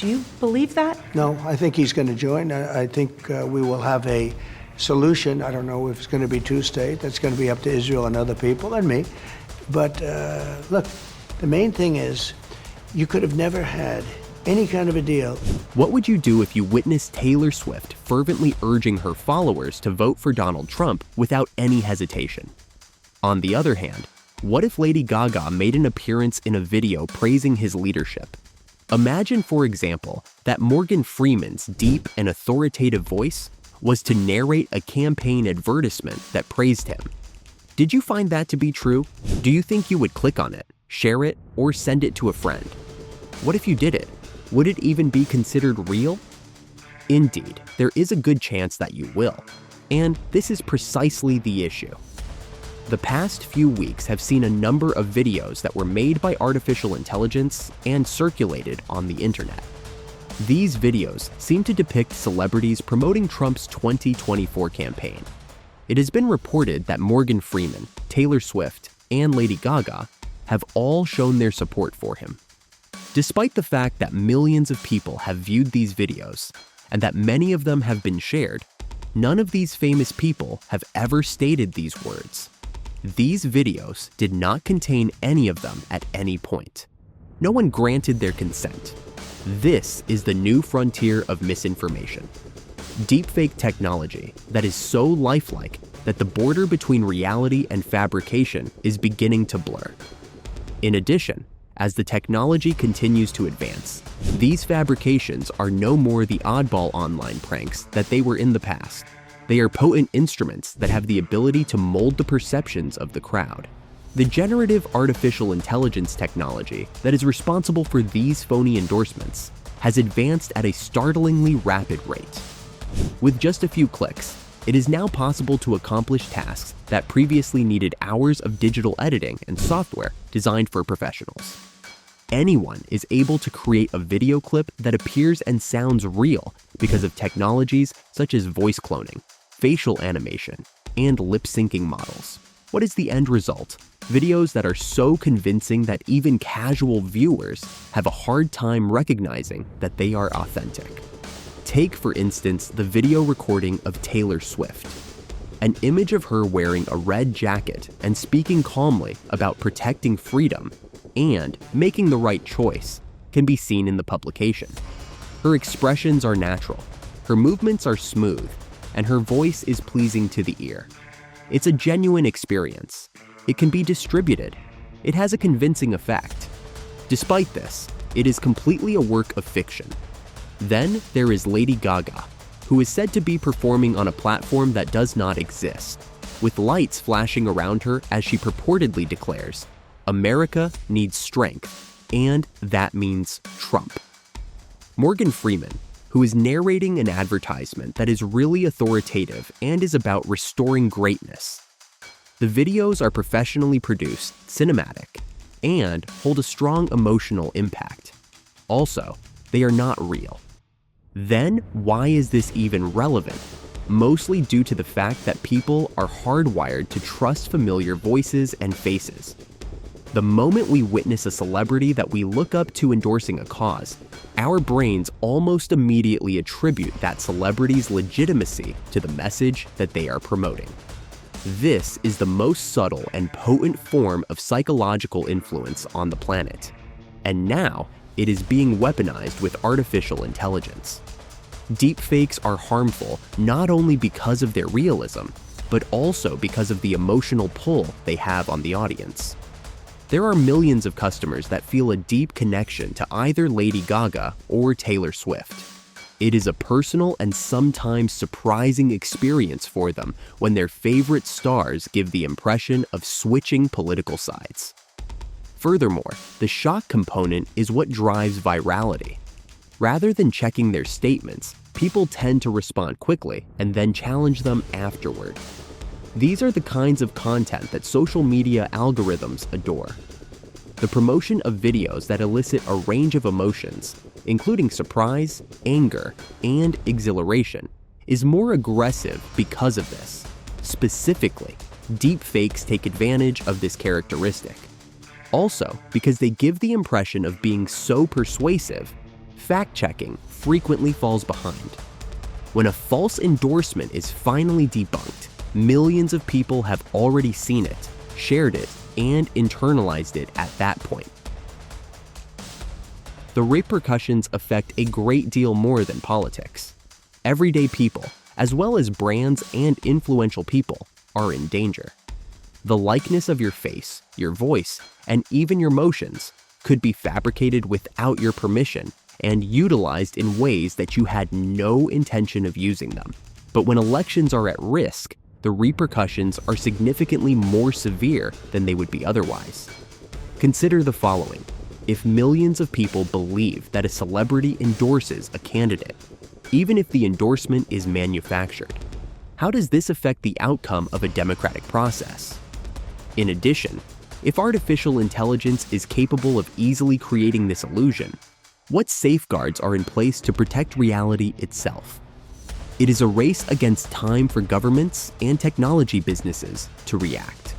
Do you believe that? No, I think he's going to join. I think we will have a solution. I don't know if it's going to be two-state. That's going to be up to Israel and other people and me. But look, the main thing is you could have never had any kind of a deal. What would you do if you witnessed Taylor Swift fervently urging her followers to vote for Donald Trump without any hesitation? On the other hand, what if Lady Gaga made an appearance in a video praising his leadership? Imagine, for example, that Morgan Freeman's deep and authoritative voice was to narrate a campaign advertisement that praised him. Did you find that to be true? Do you think you would click on it, share it, or send it to a friend? What if you did it? Would it even be considered real? Indeed, there is a good chance that you will. And this is precisely the issue. The past few weeks have seen a number of videos that were made by artificial intelligence and circulated on the internet. These videos seem to depict celebrities promoting Trump's 2024 campaign. It has been reported that Morgan Freeman, Taylor Swift, and Lady Gaga have all shown their support for him. Despite the fact that millions of people have viewed these videos and that many of them have been shared, none of these famous people have ever stated these words. These videos did not contain any of them at any point. No one granted their consent. This is the new frontier of misinformation. Deepfake technology that is so lifelike that the border between reality and fabrication is beginning to blur. In addition, as the technology continues to advance, these fabrications are no more the oddball online pranks that they were in the past. They are potent instruments that have the ability to mold the perceptions of the crowd. The generative artificial intelligence technology that is responsible for these phony endorsements has advanced at a startlingly rapid rate. With just a few clicks, it is now possible to accomplish tasks that previously needed hours of digital editing and software designed for professionals. Anyone is able to create a video clip that appears and sounds real because of technologies such as voice cloning, facial animation, and lip-syncing models. What is the end result? Videos that are so convincing that even casual viewers have a hard time recognizing that they are authentic. Take, for instance, the video recording of Taylor Swift. An image of her wearing a red jacket and speaking calmly about protecting freedom and making the right choice can be seen in the publication. Her expressions are natural, her movements are smooth, and her voice is pleasing to the ear. It's a genuine experience. It can be distributed. It has a convincing effect. Despite this, it is completely a work of fiction. Then there is Lady Gaga, who is said to be performing on a platform that does not exist, with lights flashing around her as she purportedly declares, "America needs strength, and that means Trump." Morgan Freeman, who is narrating an advertisement that is really authoritative and is about restoring greatness. The videos are professionally produced, cinematic, and hold a strong emotional impact. Also, they are not real. Then, why is this even relevant? Mostly due to the fact that people are hardwired to trust familiar voices and faces. The moment we witness a celebrity that we look up to endorsing a cause, our brains almost immediately attribute that celebrity's legitimacy to the message that they are promoting. This is the most subtle and potent form of psychological influence on the planet. And now, it is being weaponized with artificial intelligence. Deepfakes are harmful not only because of their realism, but also because of the emotional pull they have on the audience. There are millions of customers that feel a deep connection to either Lady Gaga or Taylor Swift. It is a personal and sometimes surprising experience for them when their favorite stars give the impression of switching political sides. Furthermore, the shock component is what drives virality. Rather than checking their statements, people tend to respond quickly and then challenge them afterward. These are the kinds of content that social media algorithms adore. The promotion of videos that elicit a range of emotions, including surprise, anger, and exhilaration, is more aggressive because of this. Specifically, deepfakes take advantage of this characteristic. Also, because they give the impression of being so persuasive, fact-checking frequently falls behind. When a false endorsement is finally debunked, millions of people have already seen it, shared it, and internalized it at that point. The repercussions affect a great deal more than politics. Everyday people, as well as brands and influential people, are in danger. The likeness of your face, your voice, and even your motions could be fabricated without your permission and utilized in ways that you had no intention of using them. But when elections are at risk, the repercussions are significantly more severe than they would be otherwise. Consider the following. If millions of people believe that a celebrity endorses a candidate, even if the endorsement is manufactured, how does this affect the outcome of a democratic process? In addition, if artificial intelligence is capable of easily creating this illusion, what safeguards are in place to protect reality itself? It is a race against time for governments and technology businesses to react.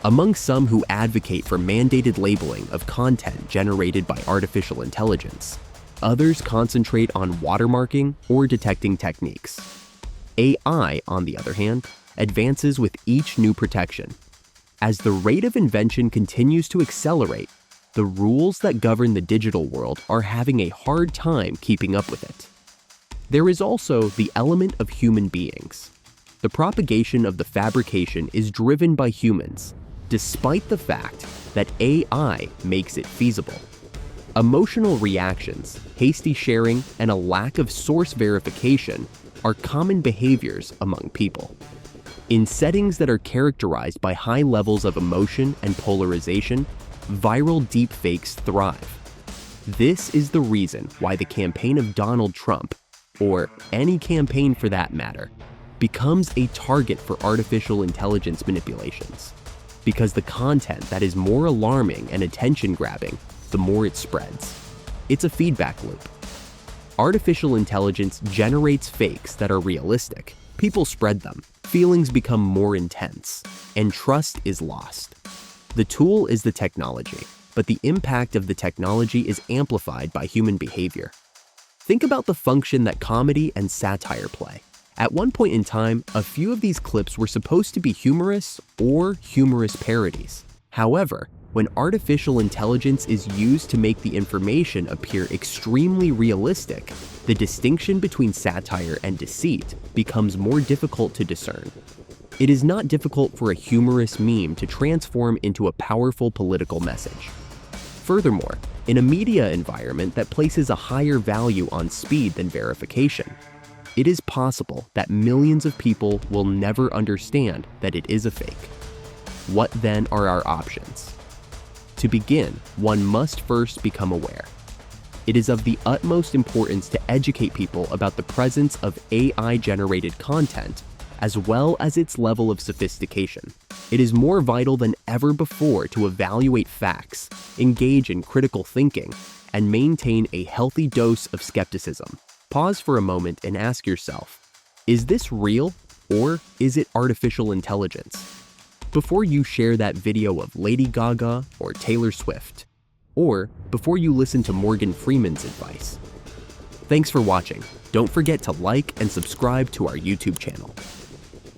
Among some who advocate for mandated labeling of content generated by artificial intelligence, others concentrate on watermarking or detecting techniques. AI, on the other hand, advances with each new protection. As the rate of invention continues to accelerate, the rules that govern the digital world are having a hard time keeping up with it. There is also the element of human beings. The propagation of the fabrication is driven by humans, despite the fact that AI makes it feasible. Emotional reactions, hasty sharing, and a lack of source verification are common behaviors among people. In settings that are characterized by high levels of emotion and polarization, viral deepfakes thrive. This is the reason why the campaign of Donald Trump, or any campaign for that matter, becomes a target for artificial intelligence manipulations. Because the content that is more alarming and attention-grabbing, the more it spreads. It's a feedback loop. Artificial intelligence generates fakes that are realistic. People spread them, feelings become more intense, and trust is lost. The tool is the technology, but the impact of the technology is amplified by human behavior. Think about the function that comedy and satire play. At one point in time, a few of these clips were supposed to be humorous or humorous parodies. However, when artificial intelligence is used to make the information appear extremely realistic, the distinction between satire and deceit becomes more difficult to discern. It is not difficult for a humorous meme to transform into a powerful political message. Furthermore, in a media environment that places a higher value on speed than verification, it is possible that millions of people will never understand that it is a fake. What then are our options? To begin, one must first become aware. It is of the utmost importance to educate people about the presence of AI-generated content, as well as its level of sophistication. It is more vital than ever before to evaluate facts, engage in critical thinking, and maintain a healthy dose of skepticism. Pause for a moment and ask yourself, is this real or is it artificial intelligence? Before you share that video of Lady Gaga or Taylor Swift, or before you listen to Morgan Freeman's advice. Thanks for watching. Don't forget to like and subscribe to our YouTube channel.